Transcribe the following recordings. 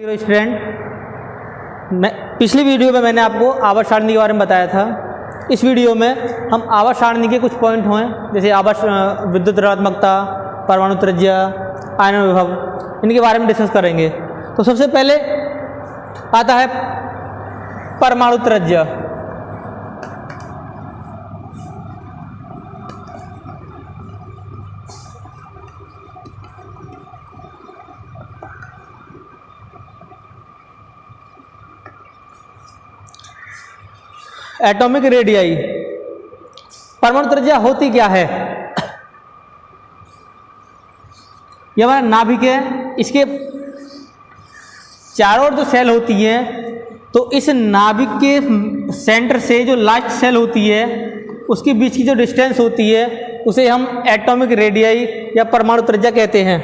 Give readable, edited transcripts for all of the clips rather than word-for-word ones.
Student, मैं पिछली video में मैंने आपको आवर्त सारणी के बारे में बताया था। इस वीडियो में हम आवर्त सारणी के कुछ पॉइंट हैं, जैसे आवर्त विद्युत ऋणात्मकता, परमाणु त्रिज्या, आयनन विभव, इनके बारे में डिस्कस करेंगे। तो सबसे पहले आता है परमाणु त्रिज्या। Atomic radii. परमाणु त्रिज्या होती क्या है? ये हमारा नाभिक है, इसके चारों ओर जो सेल होती है, तो इस नाभिक के सेंटर से जो लास्ट सेल होती है उसके बीच की जो डिस्टेंस होती है उसे हम एटॉमिक रेडियाई या परमाणु त्रिज्या कहते हैं।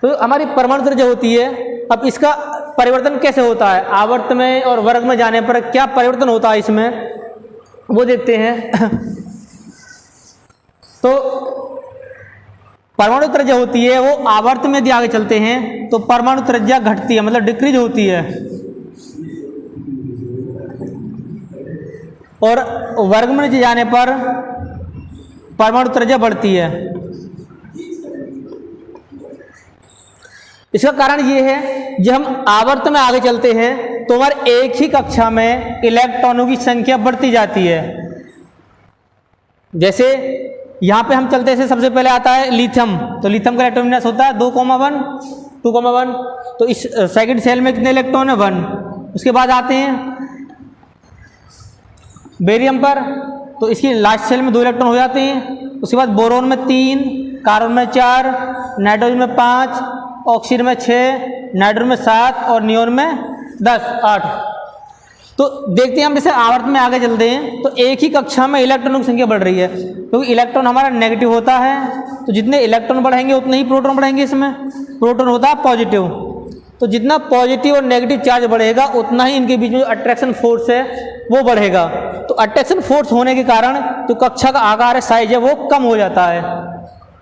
तो हमारी परमाणु त्रिज्या होती है। अब इसका परिवर्तन कैसे होता है, आवर्त में और वर्ग में जाने पर क्या परिवर्तन होता है इसमें, वो देखते हैं। तो परमाणु त्रिज्या होती है वो आवर्त में यदि आगे चलते हैं तो परमाणु त्रिज्या घटती है, मतलब डिक्रीज होती है, और वर्ग में नीचे जाने पर परमाणु त्रिज्या बढ़ती है। इसका कारण ये है, जब हम आवर्त में आगे चलते हैं तो हमारे एक ही कक्षा में इलेक्ट्रॉनों की संख्या बढ़ती जाती है। जैसे यहाँ पे हम चलते हैं, सबसे पहले आता है लिथियम। तो लिथियम का इलेक्ट्रॉन विन्यास होता है 2,1, 2,1। तो इस सेकंड सेल में कितने इलेक्ट्रॉन है? 1। उसके बाद आते हैं बेरियम पर, तो इसकी लास्ट सेल में 2 इलेक्ट्रॉन हो जाते हैं। उसके बाद बोरोन में 3, कार्बन में 4, नाइट्रोजन में 5, ऑक्सीजन में 6, नाइट्रोजन में 7 और नियोन में 10, 8। तो देखते हैं हम जैसे आवर्त में आगे चलते हैं तो एक ही कक्षा में इलेक्ट्रॉनों की संख्या बढ़ रही है, क्योंकि इलेक्ट्रॉन हमारा नेगेटिव होता है, तो जितने इलेक्ट्रॉन बढ़ेंगे उतने ही प्रोटॉन बढ़ेंगे। इसमें प्रोटॉन होता है पॉजिटिव, तो जितना पॉजिटिव और नेगेटिव चार्ज बढ़ेगा उतना ही इनके बीच में जो अट्रैक्शन फोर्स है वो बढ़ेगा। तो अट्रैक्शन फोर्स होने के कारण जो कक्षा का आकार है, साइज है, वो कम हो जाता है।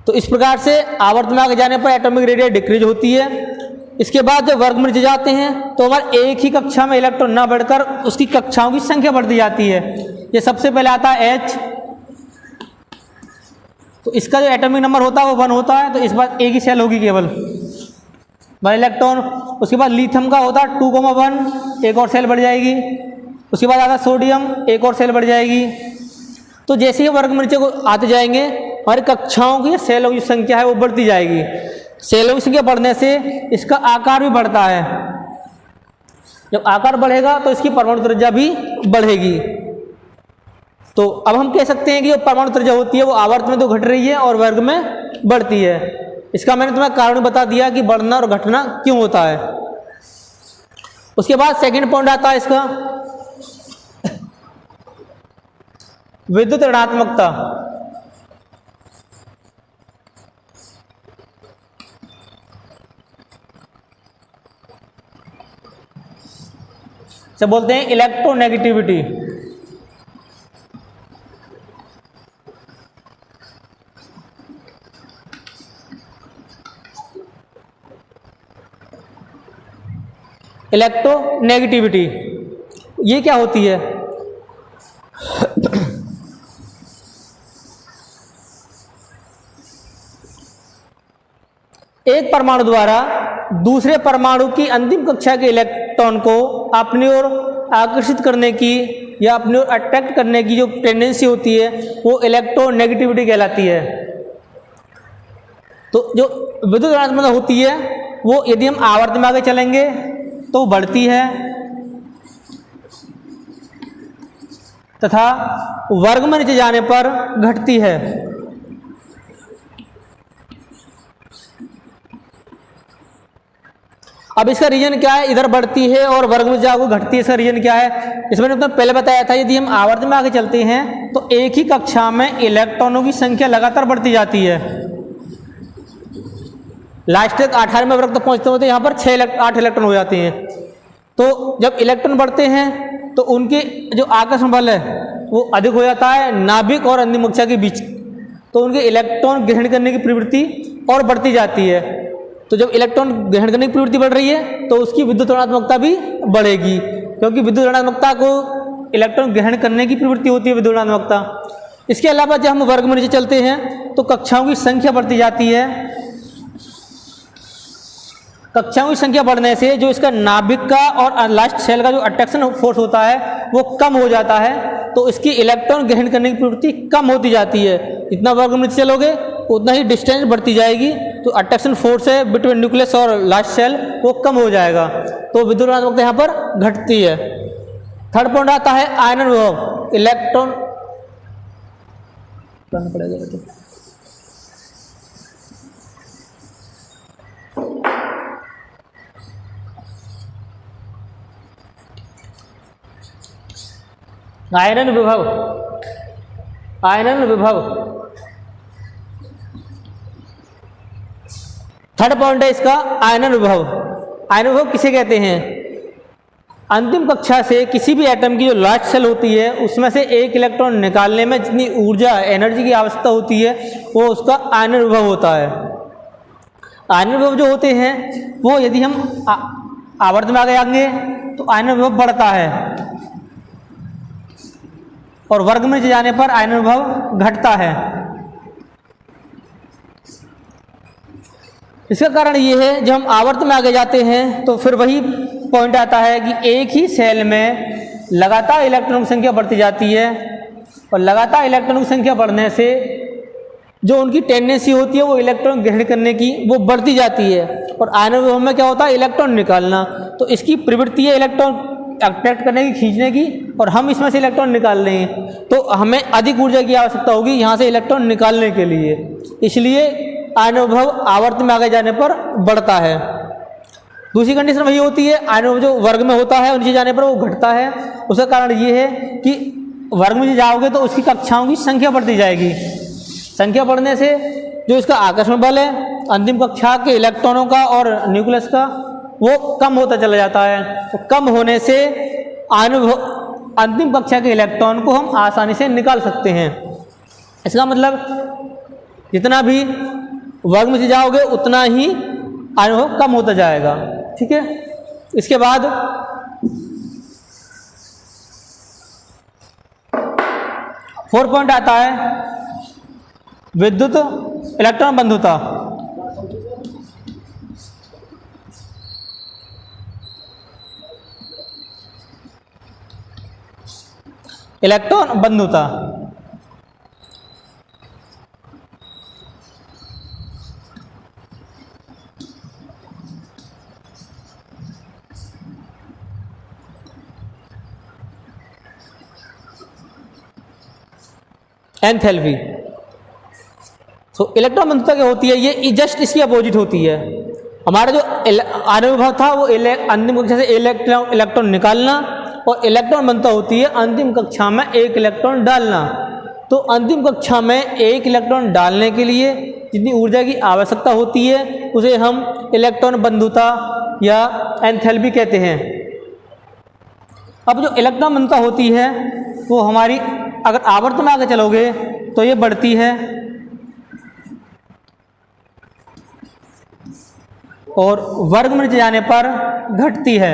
तो इस प्रकार से आवर्त में आगे जाने पर एटॉमिक रेडियस डिक्रीज होती है। इसके बाद जब वर्ग में नीचे जाते हैं तो हमारे एक ही कक्षा में इलेक्ट्रॉन ना बढ़कर उसकी कक्षाओं की संख्या बढ़ती जाती है। ये सबसे पहले आता है H, तो इसका जो एटॉमिक नंबर होता है वो 1 होता है, तो इस बार एक ही सेल होगी केवल 1 इलेक्ट्रॉन। उसके बाद लिथियम का होता है 2,1, एक और सेल बढ़ जाएगी। उसके बाद आता है सोडियम, एक और सेल बढ़ जाएगी। तो जैसे ही वर्ग में नीचे को आते जाएंगे हमारी कक्षाओं की सेलों की संख्या है वो बढ़ती जाएगी। सेलों की संख्या बढ़ने से इसका आकार भी बढ़ता है। जब आकार बढ़ेगा तो इसकी परमाणु त्रिज्या भी बढ़ेगी। तो अब हम कह सकते हैं कि जो परमाणु त्रिज्या होती है वो आवर्त में तो घट रही है और वर्ग में बढ़ती है। इसका मैंने तुम्हें कारण बता दिया कि बढ़ना और घटना क्यों होता है। उसके बाद सेकंड पॉइंट आता है इसका विद्युत ऋणात्मकता। से बोलते हैं इलेक्ट्रोनेगेटिविटी। इलेक्ट्रोनेगेटिविटी ये क्या होती है? एक परमाणु द्वारा दूसरे परमाणु की अंतिम कक्षा के इलेक्ट्रॉन को अपनी ओर आकर्षित करने की या अपनी ओर अट्रैक्ट करने की जो टेंडेंसी होती है वो इलेक्ट्रोनेगेटिविटी कहलाती है। तो जो विद्युत ऋणात्मकता होती है वो यदि हम आवर्त में आगे चलेंगे तो बढ़ती है, तथा वर्ग में नीचे जाने पर घटती है। अब इसका रीजन क्या है? इधर बढ़ती है और वर्ग में जाकर घटती है, इसका रीजन क्या है? इसमें तो पहले बताया था, यदि हम आवर्त में आगे चलते हैं तो एक ही कक्षा में इलेक्ट्रॉनों की संख्या लगातार बढ़ती जाती है। लास्ट तक 18वें वर्ग तक पहुंचते होते यहाँ पर 8 इलेक्ट्रॉन हो जाते हैं। तो जब इलेक्ट्रॉन बढ़ते हैं तो उनके जो आकर्षण बल है वो अधिक हो जाता है नाभिक और अंतिम कक्षा के बीच, तो उनके इलेक्ट्रॉन ग्रहण करने की प्रवृत्ति और बढ़ती जाती है। तो जब इलेक्ट्रॉन ग्रहण करने की प्रवृत्ति बढ़ रही है तो उसकी विद्युत ऋणात्मकता भी बढ़ेगी, क्योंकि विद्युत ऋणात्मकता को इलेक्ट्रॉन ग्रहण करने की प्रवृत्ति होती है विद्युत ऋणात्मकता। इसके अलावा जब हम वर्ग में नीचे चलते हैं तो कक्षाओं की संख्या बढ़ती जाती है। कक्षाओं की संख्या बढ़ने से जो इसका नाभिक का और लास्ट शेल का जो अट्रैक्शन फोर्स होता है वो कम हो जाता है, तो इसकी इलेक्ट्रॉन ग्रहण करने की प्रवृत्ति कम होती जाती है। जितना वर्ग में नीचे चलोगे उतना ही डिस्टेंस बढ़ती जाएगी, तो अट्रैक्शन फोर्स है बिटवीन न्यूक्लियस और लास्ट शेल वो कम हो जाएगा, तो विद्युत ऋणात्मकता यहाँ पर घटती है। थर्ड पॉइंट आता है आयनन विभव। इलेक्ट्रॉन पड़ेगा तो आयनन विभव। आयनन विभव थर्ड पॉइंट है इसका आयनन विभव। आयनन विभव किसे कहते हैं? अंतिम कक्षा से किसी भी एटम की जो लास्ट शेल होती है उसमें से एक इलेक्ट्रॉन निकालने में जितनी ऊर्जा एनर्जी की आवश्यकता होती है वो उसका आयनन विभव होता है। आयनन विभव जो होते हैं वो यदि हम आवर्त में आगे आएंगे तो आयनन विभव बढ़ता है और वर्ग में जाने पर आयनन विभव घटता है। इसका कारण ये है जब हम आवर्त में आगे जाते हैं तो फिर वही पॉइंट आता है कि एक ही सेल में लगातार इलेक्ट्रॉनों की संख्या बढ़ती जाती है और लगातार इलेक्ट्रॉनों की संख्या बढ़ने से जो उनकी टेंडेंसी होती है वो इलेक्ट्रॉन ग्रहण करने की वो बढ़ती जाती है। और आयनन विभव में क्या होता है? इलेक्ट्रॉन निकालना। तो इसकी प्रवृत्ति है इलेक्ट्रॉन अट्रैक्ट करने की, खींचने की, और हम इसमें से इलेक्ट्रॉन निकाल रहे हैं तो हमें अधिक ऊर्जा की आवश्यकता होगी यहाँ से इलेक्ट्रॉन निकालने के लिए, इसलिए आयनन विभव आवर्त में आगे जाने पर बढ़ता है। दूसरी कंडीशन वही होती है आयनन विभव जो वर्ग में होता है नीचे जाने पर वो घटता है। उसका कारण ये है कि वर्ग में जाओगे तो उसकी कक्षाओं की संख्या बढ़ती जाएगी। संख्या बढ़ने से जो इसका आकर्षण बल है अंतिम कक्षा के इलेक्ट्रॉनों का और न्यूक्लियस का वो कम होता चला जाता है। तो कम होने से अंतिम कक्षा के इलेक्ट्रॉन को हम आसानी से निकाल सकते हैं। इसका मतलब जितना भी वर्ग में जाओगे उतना ही आयनन विभव कम होता जाएगा। ठीक है, इसके बाद फोर्थ पॉइंट आता है विद्युत इलेक्ट्रॉन बंधुता। इलेक्ट्रॉन बंधुता एंथैल्पी। तो इलेक्ट्रॉन बंधुता क्या होती है? ये जस्ट इसकी अपोजिट होती है। हमारा जो आयनन विभव था वो अंतिम कक्षा से इलेक्ट्रॉन निकालना, और इलेक्ट्रॉन बंधुता होती है अंतिम कक्षा में एक इलेक्ट्रॉन डालना। तो अंतिम कक्षा में एक इलेक्ट्रॉन डालने के लिए जितनी ऊर्जा की आवश्यकता होती है उसे हम इलेक्ट्रॉन बंधुता या एंथैल्पी कहते हैं। अब जो इलेक्ट्रॉन बंधुता होती है वो हमारी अगर आवर्त में आगे चलोगे तो ये बढ़ती है और वर्ग में जाने पर घटती है।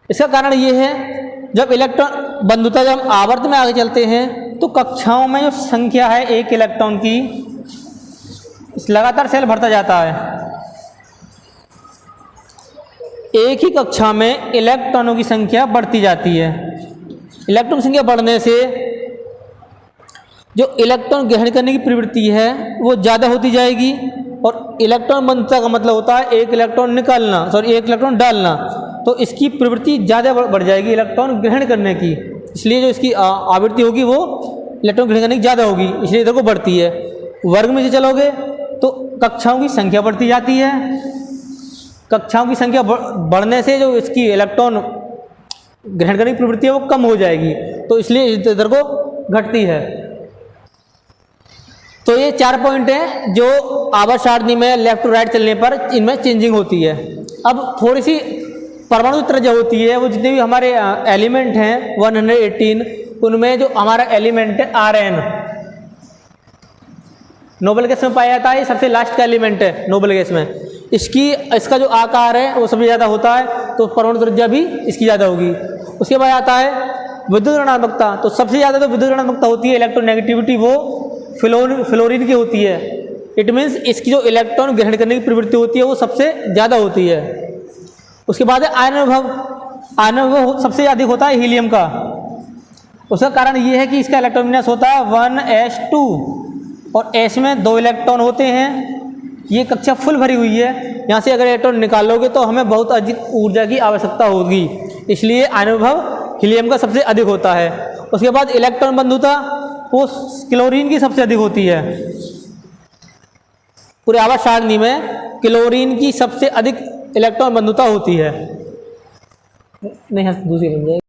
इसका कारण ये है जब इलेक्ट्रॉन बंधुता जब हम आवर्त में आगे चलते हैं तो कक्षाओं में जो संख्या है एक इलेक्ट्रॉन की लगातार सेल भरता जाता है। एक ही कक्षा में इलेक्ट्रॉनों की संख्या बढ़ती जाती है। इलेक्ट्रॉन की संख्या बढ़ने से जो इलेक्ट्रॉन ग्रहण करने की प्रवृत्ति है वो ज़्यादा होती जाएगी, और इलेक्ट्रॉन बंधुता का मतलब होता है एक इलेक्ट्रॉन निकालना, एक इलेक्ट्रॉन डालना। तो इसकी प्रवृत्ति ज़्यादा बढ़ जाएगी इलेक्ट्रॉन ग्रहण करने की, इसलिए जो इसकी आवृत्ति होगी वो इलेक्ट्रॉन ग्रहण करने की ज़्यादा होगी, इसलिए इधर को बढ़ती है। वर्ग में चलोगे तो कक्षाओं की संख्या बढ़ती जाती है। कक्षाओं की संख्या बढ़ने से जो इसकी इलेक्ट्रॉन ग्रहण करने की प्रवृत्ति है वो कम हो जाएगी, तो इसलिए इधर को घटती है। तो ये 4 पॉइंट हैं जो आवर्त सारणी में लेफ्ट टू राइट चलने पर इनमें चेंजिंग होती है। अब थोड़ी सी परमाणु त्रिज्या होती है, वो जितने भी हमारे एलिमेंट हैं 118 उनमें जो हमारा एलिमेंट है Rn, नोबल गैस में पाया जाता है, सबसे लास्ट का एलिमेंट है नोबल गैस में। इसका जो आकार है वो सबसे ज़्यादा होता है, तो परमाणु त्रिज्या भी इसकी ज़्यादा होगी। उसके बाद आता है विद्युत ऋणात्मकता। तो सबसे ज़्यादा तो विद्युत ऋणात्मकता होती है, इलेक्ट्रोनेगेटिविटी वो फ्लोरीन की होती है। इट मीन्स इसकी जो इलेक्ट्रॉन ग्रहण करने की प्रवृत्ति होती है वो सबसे ज़्यादा होती है। उसके बाद है आयन विभव। आयन विभव सबसे अधिक होता है हीलियम का। उसका कारण ये है कि इसका इलेक्ट्रॉन विन्यास होता है 1s2 और s में 2 इलेक्ट्रॉन होते हैं। ये कक्षा फुल भरी हुई है, यहाँ से अगर इलेक्ट्रॉन निकालोगे तो हमें बहुत अधिक ऊर्जा की आवश्यकता होगी, इसलिए आयन विभव हीलियम का सबसे अधिक होता है। उसके बाद इलेक्ट्रॉन बंधुता वो क्लोरीन की सबसे अधिक होती है। पूरे आवर्त सारणी में क्लोरीन की सबसे अधिक इलेक्ट्रॉन बंधुता होती है। नहीं, दूसरी बन जाएगी।